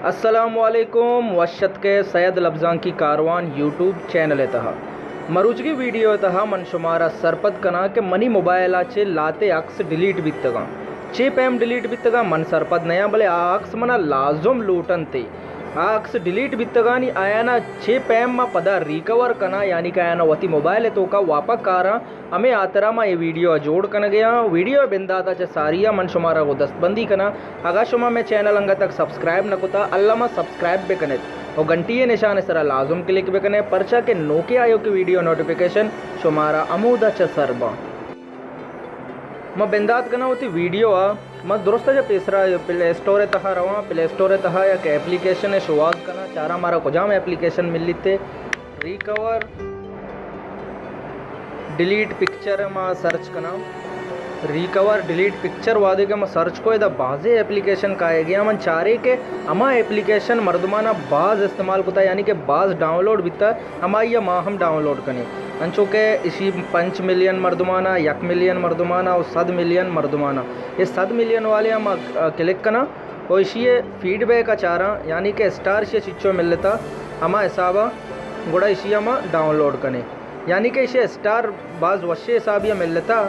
अस्सलामुअलैकुम वशत के सैयद लफ्ज़ां की कारवान यूट्यूब चैनल तहा मरुजगी वीडियो तहा मन शुमारा सरपद कना के मनी मोबाइल चे लाते अक्स डिलीट बितगा चे पैम डिलीट बितगा मन सरपद नया भले आक्स मना लाजुम लूटन ते आक्स डिलीट बितगा नी आयाना चे पैम मा पदा रिकवर कना यानी कि आयाना वती मोबाइल तो का वापा कारा हमें आतरा मा ये वीडियो जोड़ कन गया वीडियो बिंदाता चे सारिया मन शुमारा को दस्तबंदी कना अगा शुमा में चैनल अंग तक सब्सक्राइब न कुता अल्लामा सब्सक्राइब बे कने और घंटी निशान सरा लाजुम क्लिक बे कने परचा के नोके आयो की वीडियो नोटिफिकेशन शुमारा अमूदा च सरबा मैं बिंदात कना होती वीडियो मैं दुरुस्त जब तीसरा प्ले स्टोर तहा रवा प्ले स्टोर तहा या एप्लीकेशन है शुरुआत करना चारा हमारा कुजाम एप्लीकेशन मिल लीते रिकवर डिलीट पिक्चर माँ सर्च करना रिकवर डिलीट पिक्चर वादे के मैं सर्च को इधर बाज़े एप्लीकेशन का है गया मन चारे के अमा एप्लीकेशन मर्दमाना बाज़ इस्तेमाल होता है यानी कि बाज़ डाउनलोड बिता हमारी या माँ हम डाउनलोड करें अंचो के इसी 5 मिलियन मर्दमाना 1 मिलियन मर्दमाना और 7 मिलियन मर्दमाना ये 7 मिलियन वाले हम क्लिक करना और इसी फीडबैक का चारा यानी कि स्टार से चिच्चो मिल लेता हमा हिसाबा गुड़ा इसी हम डाउनलोड करें यानी कि इसे स्टार बाज़ वशे हिसाब यह मिल लेता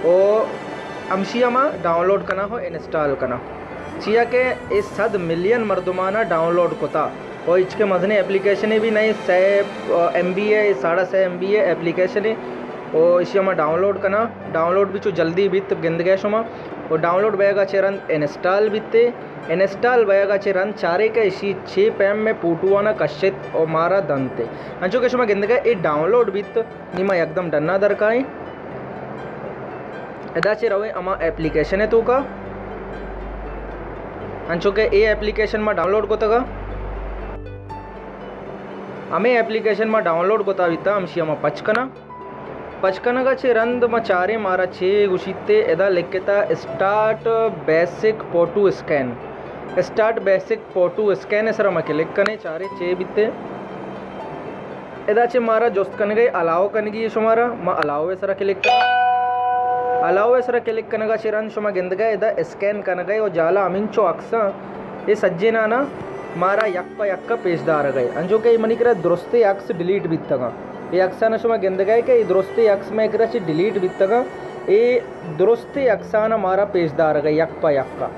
और अमशिया में डाउनलोड करना हो इंस्टॉल करना चिया के इस 7 मिलियन मर्दमाना डाउनलोड कोता और इसके मजने एप्लीकेशन भी नहीं 100 MB है 6.5 MB है एप्लीकेशन है और इसी में डाउनलोड करना डाउनलोड भी चो जल्दी बीत गिंद गए शुमा और डाउनलोड बयगा चेरन इंस्टॉल बीते इंस्टॉल बयगा चेरन चारे के इसी 6 पैम में पूटुआना कश्चित और मारा दंते अंचो के शुमा गिंद गए ये डाउनलोड बीत निमा एकदम डन्ना दरकाएं एदाचे रवे अमा एप्लीकेशन है तो का अंचो के ए एप्लीकेशन में डाउनलोड को तगा हमें एप्लीकेशन में डाउनलोड को ताविता हमशी अमा पचकना का चे रंद मचारे मारा चे गुशीते एदा लिखता start basic photo scan sir हम क्लिक कने चारे चे बिते एदा चे मारा जोस्त कन गए अलाव कन गई शुमारा मा अलाव सर क्लिक कर अलाव सर क्लिक कनगा चिरन शुमा गिंद गए इदा स्कैन कन गए और जाला अमिंचो अक्सा ये सज्जेना ना मारा यक्का पेशदार गए अंजो के मनी करा दुरुस्ते अक्स डिलीट बितगा ये अक्सा ना शुमा गिंद गए के दुरुस्ते अक्स में करा ची डिलीट बितगा ये दुरुस्ते अक्सा ना मारा पेशदार गए यक्का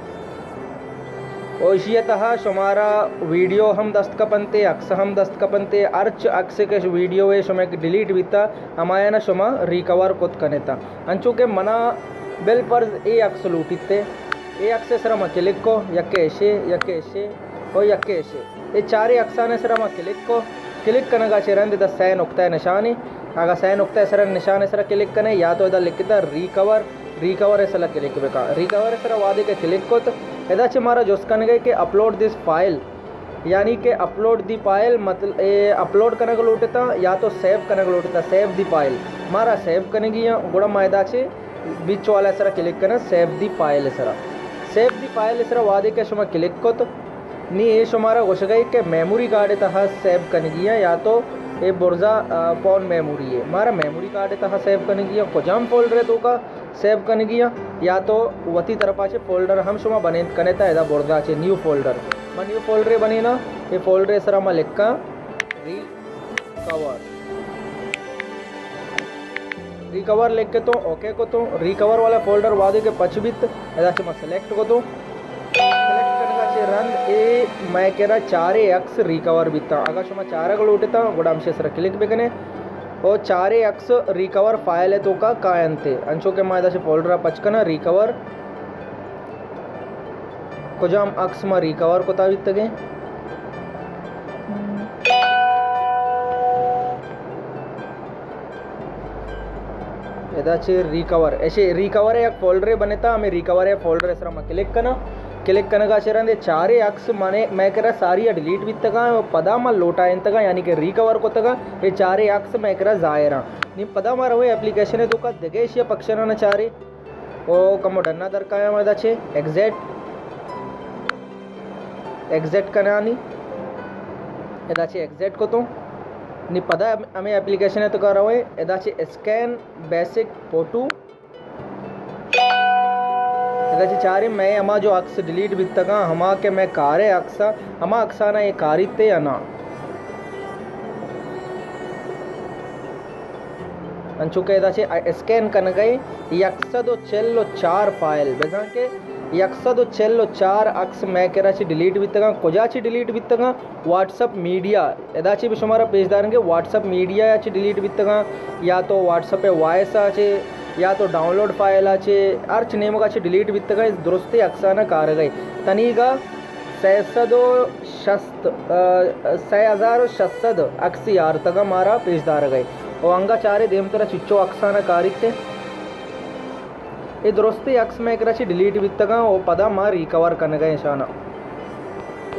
और इसी तहा शुमारा वीडियो हम दस्तकपनते अक्स हम दस्तकपनते अर्च अक्स के वीडियो है शुमा डिलीट बीता हमाया ना शुमा रिकवर कोत कनेता अंचो के मना बेल फर्ज ए अक्स लूटिते ए अक्स सर हम क्लिक को यके ऐसे और यके ऐसे ये चारे अक्साने सर हम क्लिक कनगा चिरंद द सै नुक्ता निशानी आगा सै नुक्ता सर निशान सर क्लिक कने या तो इधर लिखता रिकवर सर क्लिक बेका रिकवर सर वादे के क्लिक को तो एदा चे मारा जोस कन गए कि अपलोड दिस फाइल यानी कि अपलोड दी फाइल मतलब अपलोड करने को लूटता या तो सेव करने को लूटता सेव दी फाइल मारा सेव करने की गुड़ा मायदा चे बीच वाला सरा क्लिक करना सेव दी फाइल सरा वादे के शुमा क्लिक को तो नी ये शुमारा घुस गई कि मेमोरी कार्ड तहा सेव करने की या तो ये बुर्जा फोन मेमोरी है मारा मेमोरी कार्ड तहा सेव करने की कुजाम फोल्डर तो का सेव करने की या तो वती तरफा से फोल्डर हम शुमा बने कने था एदा बुर्जा चे न्यू फोल्डर बने ना ये फोल्डर सरा मैं लिखा रिकवर लिख के तो ओके को तो रिकवर वाला फोल्डर वादे के पचबित एदा से मैं सेलेक्ट को तो रन ए मैं कह रहा चारे अक्स रिकवर बीता अगर शुमा चारा को लूटता गुड़ाम से सर क्लिक बेकने और चारे अक्स रिकवर फाइल है तो का कायनते अंशों के मायदा से फोल्डर पचकना रिकवर कुजाम अक्स में रिकवर को तावित तगे एदाचे रिकवर ऐसे रिकवर है एक फोल्डर बनेता हमें रिकवर है फोल्डर सर हम क्लिक कनगा चरण चारे अक्स माने मैं कह रहा सारी डिलीट भी तगा पदा मा लोटा इन तगा यानी कि रिकवर को तगा ये चारे अक्स मैं कह रहा जायरा नी पदा मा रहो एप्लीकेशन है तो का देगेश पक्षना न चारे ओ कमो डन्ना दरकाया मादा छे एग्जैक्ट कनानी एदाचे एग्जैक्ट को तो नी पदा हमें एप्लीकेशन है तो का रहो एदाचे स्कैन बेसिक फोटो अगर चारे मैं हमा जो अक्स डिलीट बित्तगा हमा के मैं कारे अक्सा हमा अक्साना ये कारिते या ना अंचुके स्कैन कन गए यक्सदो चेल्लो 4 फाइल बेजा के यक्सदो चेल्लो 4 अक्स मैं केराची डिलीट बित्तगा कोजाची डिलीट बित्तगा व्हाट्सअप मीडिया एदाची भी शुमारा पेजदार के व्हाट्सअप मीडिया याची डिलीट बित्तगा या तो व्हाट्सअप पे वॉइस आचे या तो डाउनलोड फाइल आचे अर्च नेम का डिलीट बित्तगा इस दुरुस्ते अक्साना कार गई तनीगा 6,600 अक्स यार तक मारा पेजदार गए और अंगा चारे देम तरह चिच्चो अक्साना कारिते ये दुरुस्ते अक्स में कराची डिलीट बित्तगा ओ पदा मार रिकवर करने गए शाना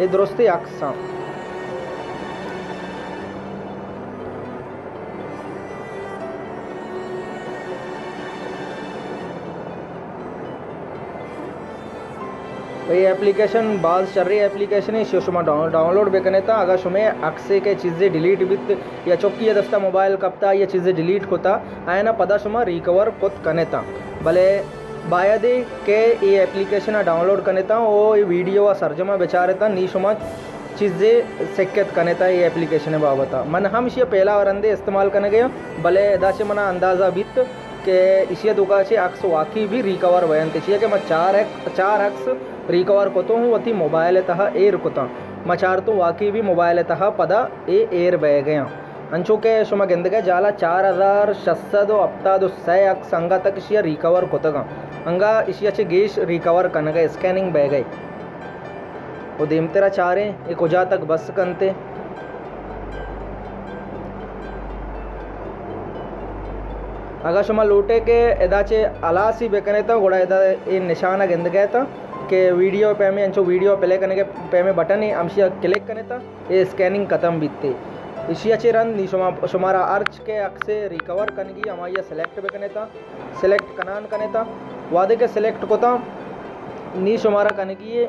ये दुरुस्ते अक्सा ये एप्लीकेशन बाज चल रही एप्लीकेशन है शुमा डाउनलोड भी करने था अगर शुमे अक्से के चीज़ें डिलीट बित या चौकी दस्ता मोबाइल कपता ये चीज़ें डिलीट होता आए ना पता शुमा रिकवर खुद करने था भले बायदे के ये एप्लीकेशन डाउनलोड करने था वो ये वीडियो सर्जमा बेचारे था नी शुमा चीज़ें सेक्यत करने था ये एप्लीकेशन बाबता मन हम इसे पहला वरंदे इस्तेमाल करने गए भले दाचे मना अंदाज़ा बित के इसी दुका से अक्स वाकई भी रिकवर वयन ते कि मैं चार अक्स रिकवर को तो हूँ वती मोबाइल तह एयर कोता मचार तो वाकई भी मोबाइल तह पदा एयर बह गया अंचो के शुमा गेंदगे जाला 4,600 अप्ता 6 अक्स अंगा तक इसिया रिकवर कोतगा अंगा इसिया चे गेश रिकवर कन गए स्कैनिंग बह गई वो देम तेरा चारे एक उजा तक बस कंते अगर शुमा लूटे के एदाचे अलासी बेकने था गोड़ा एदा ये निशाना गेंद गया था कि वीडियो पे में अंचो वीडियो प्ले करने के पे में बटन ही अमशिया क्लिक करने था ये स्कैनिंग खत्म बीतते इसी अच्छे रन नी शुमारा अर्च के अक्से रिकवर करने हमारा सेलेक्ट भी करने था सेलेक्ट कनान करने था वादे के सेलेक्ट को था नी शुमारा करने की ये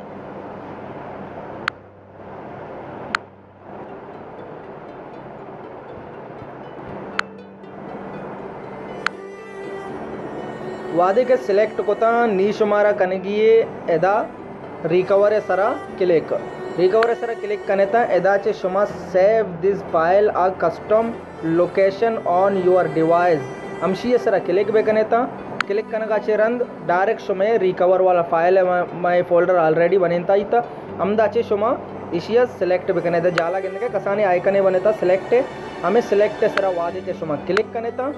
वादे के सिलेक्ट कोता नी शुमारा कनगिए एदा रिकवर सरा क्लिक करने था एदा चे शुमा save this file a custom location on your device अमशी सरा क्लिक बे करने था क्लिक करने का चे रंद डायरेक्ट शुमे रिकवर वाला फाइल है माई फोल्डर ऑलरेडी बने था अमदा चे शुमा इशिया सिलेक्ट भी करने था जाला गिन के कसाने आइकने बने था सिलेक्ट है हमें सिलेक्ट सरा वादे के शुमा क्लिक करने था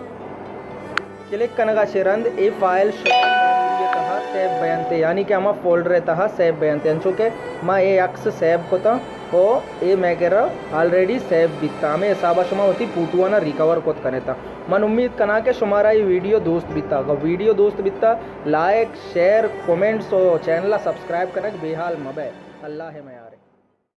क्लिक करने का रंद ए फाइल तहा सेव बयानते यानी कि हमारा फोल्डर तहा सेव बयानते अंचो के माँ ए अक्स सेव कोता ओ ए मैं कह रहा ऑलरेडी सेव बीता हमें हिसाबा शुमा होती पूटुआना रिकवर कोत करने था मन उम्मीद कना के शुमारा ये वीडियो दोस्त बीता अगर वीडियो दोस्त बीता लाइक शेयर कमेंट्स और चैनल सब्सक्राइब करना बेहाल मबे अल्लाह है मैं यार।